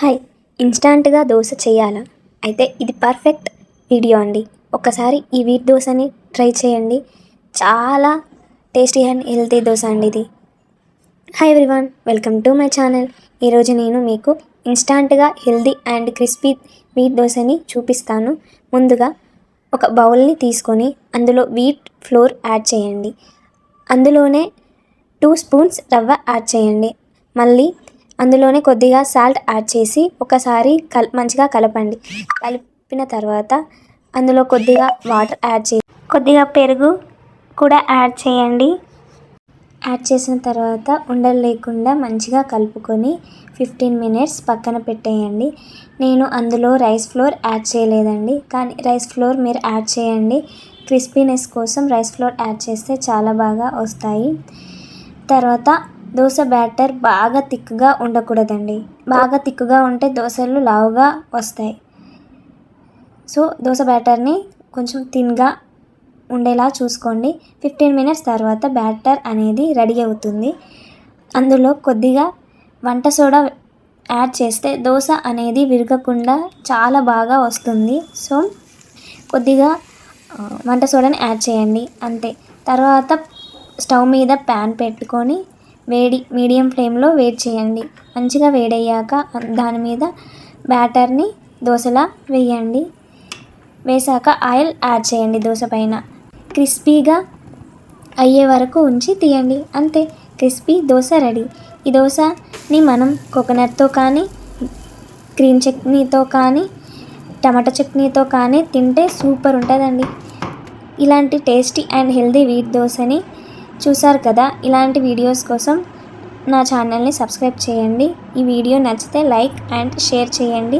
Hi, ఇన్స్టాంట్గా dosa చేయాలా? అయితే ఇది పర్ఫెక్ట్ వీడియో అండి. ఒక్కసారి ఈ వీట్ దోశని ట్రై చేయండి. చాలా టేస్టీ అండ్ హెల్తీ దోశ అండి ఇది. Hi everyone, welcome to my channel. ఈరోజు నేను మీకు ఇన్స్టాంట్గా హెల్తీ అండ్ క్రిస్పీ వీట్ దోశని చూపిస్తాను. ముందుగా ఒక బౌల్ని తీసుకొని అందులో వీట్ ఫ్లోర్ యాడ్ చేయండి. అందులోనే 2 స్పూన్స్ రవ్వ యాడ్ చేయండి. మళ్ళీ అందులోనే కొద్దిగా సాల్ట్ యాడ్ చేసి ఒకసారి మంచిగా కలపండి. కలిపిన తర్వాత అందులో కొద్దిగా వాటర్ యాడ్ చేసి కొద్దిగా పెరుగు కూడా యాడ్ చేయండి. యాడ్ చేసిన తర్వాత ఉండలు లేకుండా మంచిగా కలుపుకొని 15 మినిట్స్ పక్కన పెట్టేయండి. నేను అందులో రైస్ ఫ్లోర్ యాడ్ చేయలేదండి, కానీ రైస్ ఫ్లోర్ మీరు యాడ్ చేయండి. క్రిస్పీనెస్ కోసం రైస్ ఫ్లోర్ యాడ్ చేస్తే చాలా బాగా వస్తాయి. తర్వాత దోశ బ్యాటర్ బాగా థిక్గా ఉండకూడదండి. బాగా థిక్గా ఉంటే దోశలు లావుగా వస్తాయి. సో దోశ బ్యాటర్ని కొంచెం థిన్గా ఉండేలా చూసుకోండి. 15 మినిట్స్ తర్వాత బ్యాటర్ అనేది రెడీ అవుతుంది. అందులో కొద్దిగా వంట సోడా యాడ్ చేస్తే దోశ అనేది విరగకుండా చాలా బాగా వస్తుంది. సో కొద్దిగా వంట సోడాని యాడ్ చేయండి, అంతే. తర్వాత స్టవ్ మీద ప్యాన్ పెట్టుకొని మీడియం ఫ్లేమ్లో వేడి చేయండి. మంచిగా వేడయ్యాక దాని మీద బ్యాటర్ని దోశలా వేయండి. వేసాక ఆయిల్ యాడ్ చేయండి. దోశ పైన క్రిస్పీగా అయ్యే వరకు ఉంచి తీయండి, అంతే. Crispy dosa ready. ఈ దోశని మనం కోకోనట్తో కానీ, గ్రీన్ చట్నీతో కానీ, టమాటా చట్నీతో కానీ తింటే సూపర్ ఉంటుందండి. ఇలాంటి టేస్టీ అండ్ హెల్తీ వీట్ దోశని చూసారు కదా. ఇలాంటి వీడియోస్ కోసం నా ఛానల్ని సబ్స్క్రైబ్ చేయండి. ఈ వీడియో నచ్చితే లైక్ అండ్ షేర్ చేయండి.